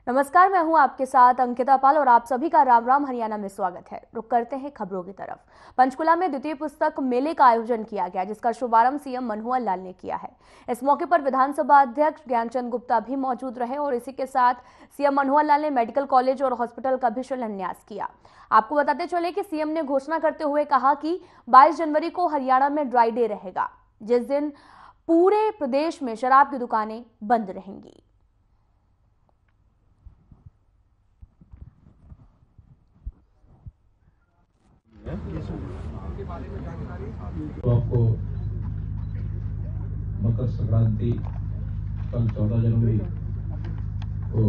नमस्कार, मैं हूं आपके साथ अंकिता पाल और आप सभी का राम राम हरियाणा में स्वागत है। रुक करते हैं खबरों की तरफ। पंचकुला में द्वितीय पुस्तक मेले का आयोजन किया गया, जिसका शुभारंभ सीएम मनोहर लाल ने किया है। इस मौके पर विधानसभा अध्यक्ष ज्ञानचंद गुप्ता भी मौजूद रहे और इसी के साथ सीएम मनोहर लाल ने मेडिकल कॉलेज और हॉस्पिटल का भी शिलान्यास किया। आपको बताते चले कि सीएम ने घोषणा करते हुए कहा कि 22 जनवरी को हरियाणा में ड्राई डे रहेगा, जिस दिन पूरे प्रदेश में शराब की दुकानें बंद रहेंगी। तो आपको मकर संक्रांति कल 14 जनवरी को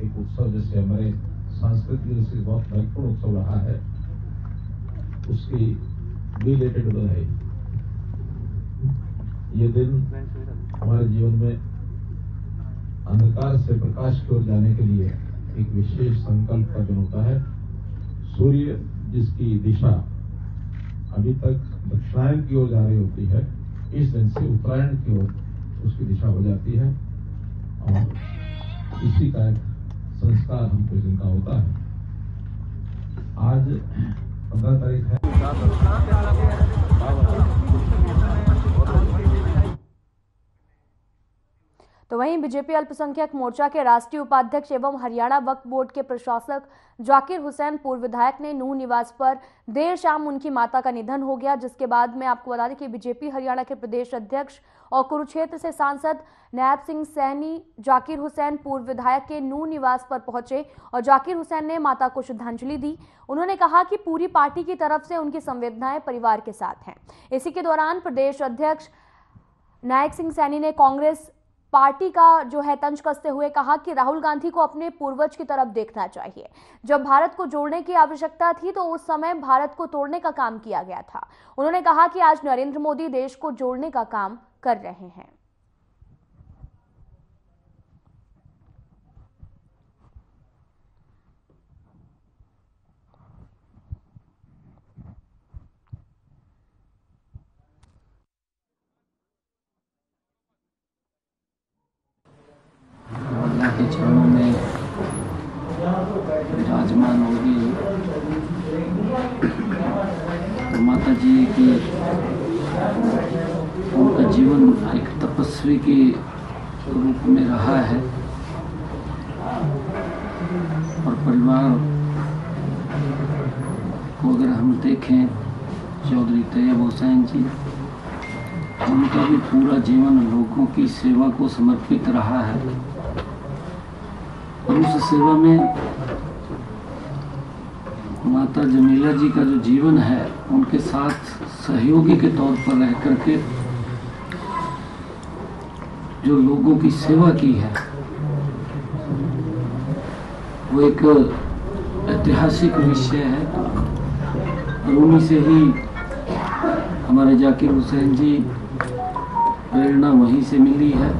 एक उत्सव, जैसे हमारे सांस्कृतिक दृष्टि बहुत महत्वपूर्ण उत्सव रहा है, उसकी रिलेटेड बधाई। ये दिन हमारे जीवन में अंधकार से प्रकाश की ओर जाने के लिए एक विशेष संकल्प का दिन होता है। सूर्य जिसकी दिशा अभी तक दक्षिणायन की ओर जा रही होती है, इस दिन से उत्तरायण की ओर उसकी दिशा हो जाती है और इसी का एक संस्कार हमको इस दिन का होता है। आज 15 तारीख है। तो वहीं बीजेपी अल्पसंख्यक मोर्चा के राष्ट्रीय उपाध्यक्ष एवं हरियाणा वक्फ बोर्ड के प्रशासक जाकिर हुसैन पूर्व विधायक ने नूह निवास पर देर शाम उनकी माता का निधन हो गया, जिसके बाद में आपको बता दें कि बीजेपी हरियाणा के प्रदेश अध्यक्ष और कुरुक्षेत्र से सांसद नायब सिंह सैनी जाकिर हुसैन पूर्व विधायक के नूह निवास पर पहुंचे और जाकिर हुसैन ने माता को श्रद्धांजलि दी। उन्होंने कहा कि पूरी पार्टी की तरफ से उनकी संवेदनाएं परिवार के साथ हैं। इसी के दौरान प्रदेश अध्यक्ष नायब सिंह सैनी ने कांग्रेस पार्टी का जो है तंज कसते हुए कहा कि राहुल गांधी को अपने पूर्वज की तरफ देखना चाहिए। जब भारत को जोड़ने की आवश्यकता थी तो उस समय भारत को तोड़ने का काम किया गया था। उन्होंने कहा कि आज नरेंद्र मोदी देश को जोड़ने का काम कर रहे हैं। के चरणों में विराजमान होगी। तो माता जी की उनका जीवन एक तपस्वी के रूप में रहा है और परिवार को अगर हम देखें, चौधरी तैयब हुसैन जी, उनका भी पूरा जीवन लोगों की सेवा को समर्पित रहा है और उस सेवा में माता जमीला जी का जो जीवन है, उनके साथ सहयोगी के तौर पर रह करके जो लोगों की सेवा की है, वो एक ऐतिहासिक विषय है और उन्हीं से ही हमारे जाकिर हुसैन जी प्रेरणा वहीं से मिली है।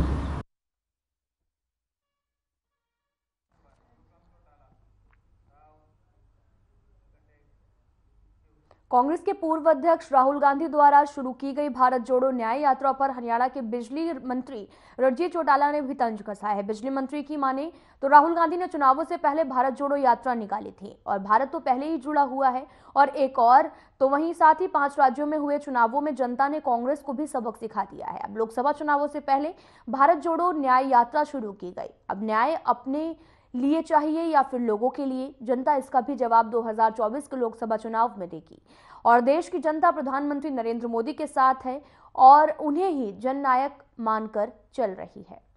कांग्रेस के पूर्व अध्यक्ष राहुल गांधी द्वारा शुरू की गई भारत जोड़ो न्याय यात्रा पर हरियाणा के बिजली मंत्री रणजीत चौटाला ने भी तंज कसा है। बिजली मंत्री की माने तो राहुल गांधी ने चुनावों से पहले भारत जोड़ो यात्रा निकाली थी और भारत तो पहले ही जुड़ा हुआ है और एक और तो वहीं साथ ही 5 राज्यों में हुए चुनावों में जनता ने कांग्रेस को भी सबक सिखा दिया है। अब लोकसभा चुनावों से पहले भारत जोड़ो न्याय यात्रा शुरू की गई। अब न्याय अपने लिए चाहिए या फिर लोगों के लिए, जनता इसका भी जवाब 2024 के लोकसभा चुनाव में देगी और देश की जनता प्रधानमंत्री नरेंद्र मोदी के साथ है और उन्हें ही जननायक मानकर चल रही है।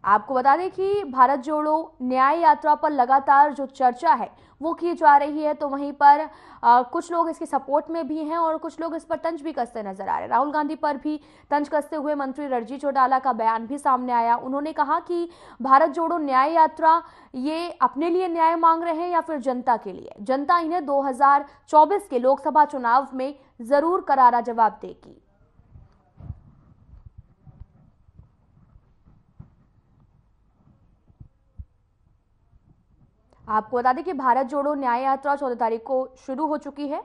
आपको बता दें कि भारत जोड़ो न्याय यात्रा पर लगातार जो चर्चा है वो की जा रही है, तो वहीं पर कुछ लोग इसकी सपोर्ट में भी हैं और कुछ लोग इस पर तंज भी कसते नजर आ रहे हैं। राहुल गांधी पर भी तंज कसते हुए मंत्री रणजीत चौटाला का बयान भी सामने आया। उन्होंने कहा कि भारत जोड़ो न्याय यात्रा ये अपने लिए न्याय मांग रहे हैं या फिर जनता के लिए। जनता इन्हें 2024 के लोकसभा चुनाव में जरूर करारा जवाब देगी। आपको बता दें कि भारत जोड़ो न्याय यात्रा 14 तारीख को शुरू हो चुकी है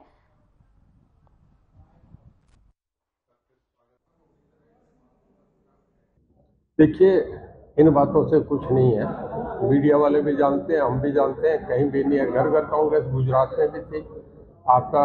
देखिए, इन बातों से कुछ नहीं है। मीडिया वाले भी जानते हैं, हम भी जानते हैं, कहीं भी नहीं है। घर घर कांग्रेस गुजरात में भी थी, आपका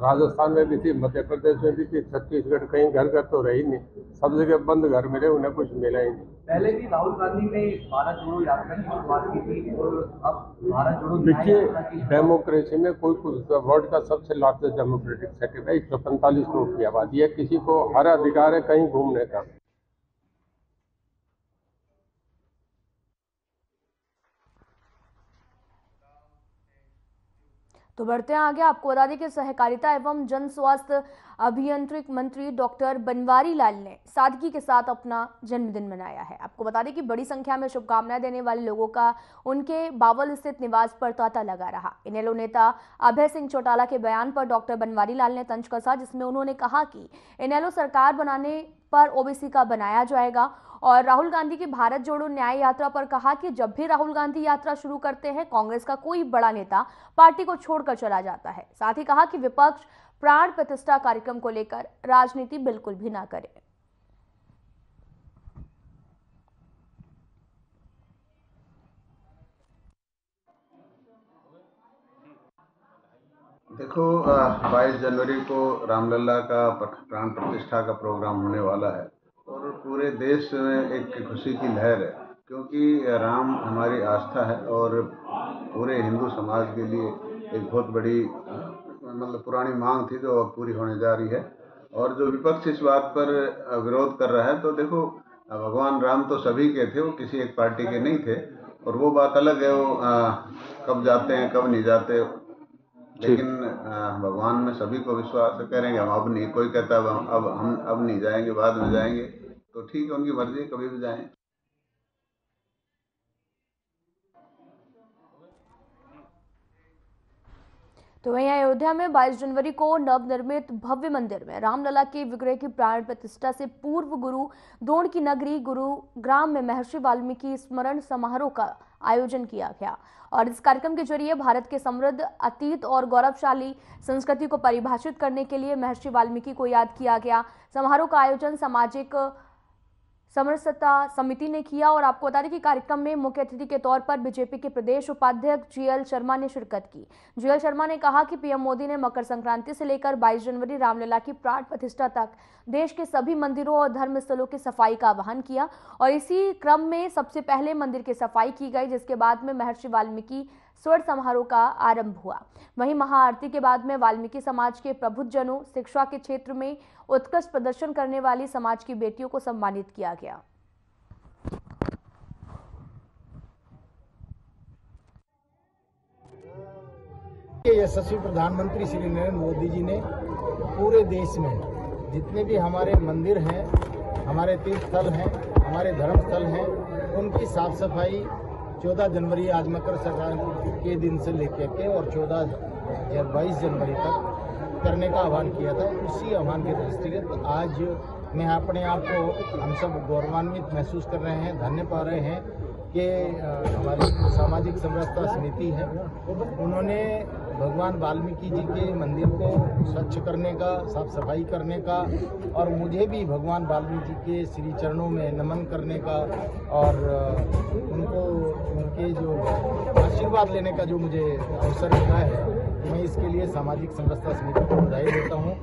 राजस्थान में भी थी, मध्य प्रदेश में भी थी, छत्तीसगढ़, कहीं घर घर तो रही नहीं, सब जगह बंद घर मिले, उन्हें कुछ मिला ही नहीं। पहले भी राहुल गांधी ने भारत जोड़ो यात्रा की शुरुआत की थी और अब भारत जोड़ो। देखिए, डेमोक्रेसी में कोई कुछ वर्ल्ड का सबसे लार्जेस्ट डेमोक्रेटिक सेक्टर है, 145 करोड़ की आबादी है, किसी को हर अधिकार है कहीं घूमने का। तो बढ़ते हैं आगे। आपको बता दें कि सहकारिता एवं जन स्वास्थ्य अभियंत्रिक मंत्री डॉक्टर बनवारी लाल ने सादगी के साथ अपना जन्मदिन मनाया है। आपको बता दें कि बड़ी संख्या में शुभकामनाएं देने वाले लोगों का उनके बावल स्थित निवास पर तांता लगा रहा। इनेलो नेता अभय सिंह चौटाला के बयान पर डॉक्टर बनवारी लाल ने तंज कसा, जिसमें उन्होंने कहा कि इनेलो सरकार बनाने पर ओबीसी का बनाया जाएगा। और राहुल गांधी की भारत जोड़ो न्याय यात्रा पर कहा कि जब भी राहुल गांधी यात्रा शुरू करते हैं, कांग्रेस का कोई बड़ा नेता पार्टी को छोड़कर चला जाता है। साथ ही कहा कि विपक्ष प्राण प्रतिष्ठा कार्यक्रम को लेकर राजनीति बिल्कुल भी ना करे। देखो, 22 जनवरी को रामलला का प्राण प्रतिष्ठा का प्रोग्राम होने वाला है और पूरे देश में एक खुशी की लहर है, क्योंकि राम हमारी आस्था है और पूरे हिंदू समाज के लिए एक बहुत बड़ी मतलब पुरानी मांग थी जो अब पूरी होने जा रही है। और जो विपक्ष इस बात पर विरोध कर रहा है, तो देखो, भगवान राम तो सभी के थे, वो किसी एक पार्टी के नहीं थे, और वो बात अलग है, वो कब जाते हैं कब नहीं जाते, लेकिन भगवान में सभी को विश्वास करेंगे। हम अब नहीं, कोई कहता हम अब नहीं जाएंगे, बाद में जाएंगे, तो ठीक है, उनकी मर्जी, कभी भी जाएं। तो वहीं अयोध्या में 22 जनवरी को नवनिर्मित भव्य मंदिर में रामलला के विग्रह की प्राण प्रतिष्ठा से पूर्व गुरु द्रोण की नगरी गुरुग्राम में महर्षि वाल्मीकि स्मरण समारोह का आयोजन किया गया। और इस कार्यक्रम के जरिए भारत के समृद्ध अतीत और गौरवशाली संस्कृति को परिभाषित करने के लिए महर्षि वाल्मीकि को याद किया गया। समारोह का आयोजन सामाजिक समरसता समिति ने किया। और आपको बता दें कि कार्यक्रम में मुख्य अतिथि के तौर पर बीजेपी के प्रदेश उपाध्यक्ष जीएल शर्मा ने शिरकत की। जीएल शर्मा ने कहा कि पीएम मोदी ने मकर संक्रांति से लेकर 22 जनवरी रामलला की प्राण प्रतिष्ठा तक देश के सभी मंदिरों और धर्म स्थलों की सफाई का आह्वान किया। और इसी क्रम में सबसे पहले मंदिर की सफाई की गई, जिसके बाद में महर्षि वाल्मीकि स्वर्ण समारोह का आरंभ हुआ। वहीं महाआरती के बाद में वाल्मीकि समाज के प्रबुद्धजनों, शिक्षा के क्षेत्र में उत्कृष्ट प्रदर्शन करने वाली समाज की बेटियों को सम्मानित किया गया। यशस्वी प्रधानमंत्री श्री नरेंद्र मोदी जी ने पूरे देश में जितने भी हमारे मंदिर हैं, हमारे तीर्थ स्थल हैं, हमारे धर्म स्थल हैं, उनकी साफ सफाई 14 जनवरी आज मकर संक्रांति के दिन से लेकर के और 22 जनवरी तक करने का आह्वान किया था। उसी आह्वान के दृष्टिगत आज मैं अपने आप को हम सब गौरवान्वित महसूस कर रहे हैं, धन्य पा रहे हैं कि हमारी सामाजिक समरसता समिति है, उन्होंने भगवान वाल्मीकि जी के मंदिर को स्वच्छ करने का, साफ सफाई करने का और मुझे भी भगवान वाल्मीकि के श्री चरणों में नमन करने का और उनको उनके जो आशीर्वाद लेने का जो मुझे अवसर मिला है, मैं इसके लिए सामाजिक समरसता समिति को बधाई देता हूँ।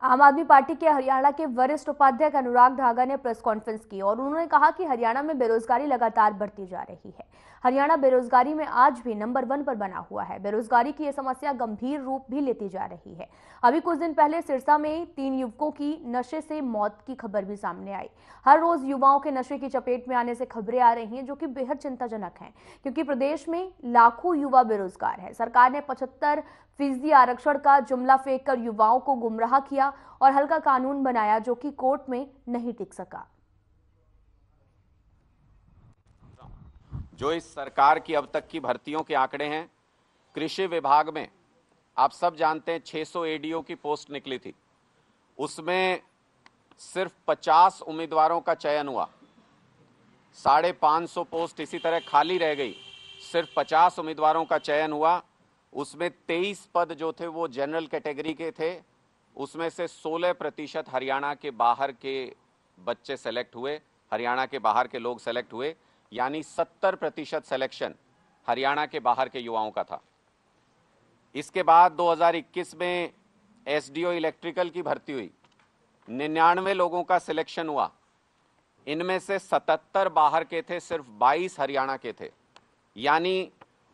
आम आदमी पार्टी के हरियाणा के वरिष्ठ उपाध्यक्ष अनुराग धागा ने प्रेस कॉन्फ्रेंस की और उन्होंने कहा कि हरियाणा में बेरोजगारी लगातार बढ़ती जा रही है। हरियाणा बेरोजगारी में आज भी नंबर 1 पर बना हुआ है। बेरोजगारी की यह समस्या गंभीर रूप भी लेती जा रही है। अभी कुछ दिन पहले सिरसा में 3 युवकों की नशे से मौत की खबर भी सामने आई। हर रोज युवाओं के नशे की चपेट में आने से खबरें आ रही हैं, जो कि बेहद चिंताजनक हैं, क्योंकि प्रदेश में लाखों युवा बेरोजगार है। सरकार ने 75% आरक्षण का जुमला फेंककर युवाओं को गुमराह किया और हल्का कानून बनाया, जो कि कोर्ट में नहीं टिक सका। जो इस सरकार की अब तक की भर्तियों के आंकड़े हैं, कृषि विभाग में आप सब जानते हैं 600 एडीओ की पोस्ट निकली थी, उसमें सिर्फ 50 उम्मीदवारों का चयन हुआ। 550 पोस्ट इसी तरह खाली रह गई, सिर्फ 50 उम्मीदवारों का चयन हुआ उसमें 23 पद जो थे वो जनरल कैटेगरी के थे, उसमें से 16% हरियाणा के बाहर के बच्चे सेलेक्ट हुए, हरियाणा के बाहर के लोग सेलेक्ट हुए, यानी 70% सिलेक्शन हरियाणा के बाहर के युवाओं का था। इसके बाद 2021 में एसडीओ इलेक्ट्रिकल की भर्ती हुई, 99 लोगों का सिलेक्शन हुआ, इनमें से 77 बाहर के थे, सिर्फ 22 हरियाणा के थे, यानी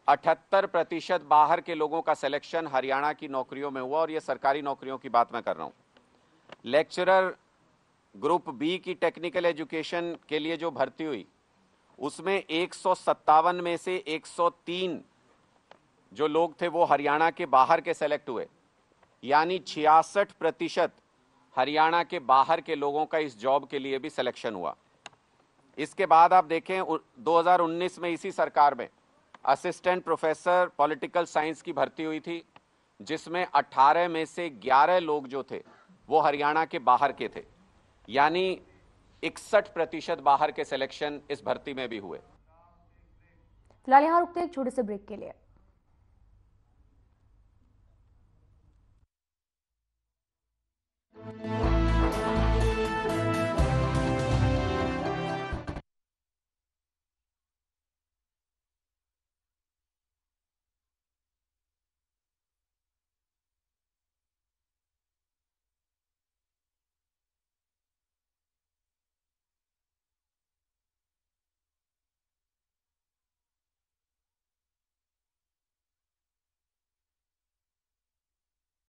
78% बाहर के लोगों का सिलेक्शन हरियाणा की नौकरियों में हुआ। और ये सरकारी नौकरियों की बात मैं कर रहा हूं। लेक्चरर ग्रुप बी की टेक्निकल एजुकेशन के लिए जो भर्ती हुई, उसमें 157 में से 103 जो लोग थे वो हरियाणा के बाहर के सेलेक्ट हुए, यानी 66% हरियाणा के बाहर के लोगों का इस जॉब के लिए भी सिलेक्शन हुआ। इसके बाद आप देखें 2019 में इसी सरकार में असिस्टेंट प्रोफेसर पॉलिटिकल साइंस की भर्ती हुई थी, जिसमें 18 में से 11 लोग जो थे वो हरियाणा के बाहर के थे, यानी 61% बाहर के सिलेक्शन इस भर्ती में भी हुए। फिलहाल यहां रुकते हैं एक छोटे से ब्रेक के लिए।